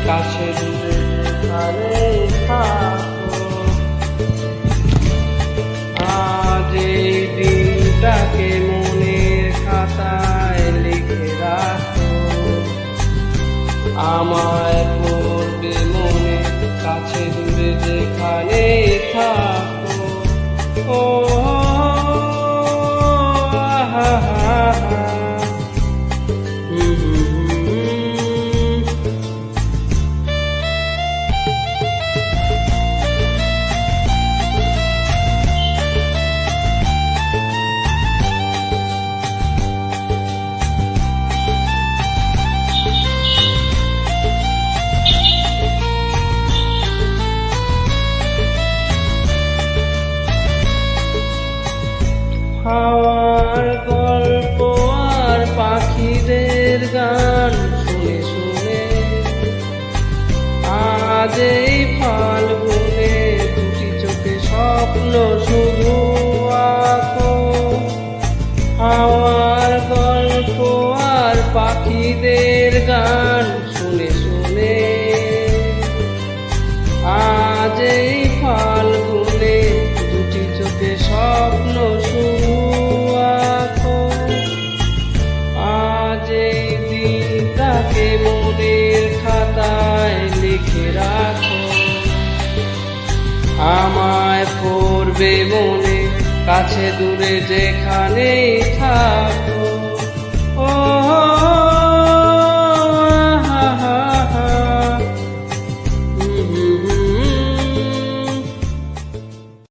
কাছে দূরে যেখানে থাকো। আজ এই দিনটাকে মনের খাতায় লিখে রাখো, আমায় পড়বে মনে কাছে দূরে যেখানে থাকো। ও হাওয়ার গল্প আর পাখিদের গান শুনে শুনে আজ এই ফাল্গুনে দুটি চোখে স্বপ্ন শুধু আঁকো। হাওয়ার গল্প আর পাখিদের গান শুনে শুনে আজ এই ফাল্গুনে দুটি চোখে স্বপ্ন শুধু আঁকো। আজ এই দিনটাকে মনের খাতায় লিখে রাখো, আমায় পড়বে মনে কাছে দূরে যেখানেই থাকো।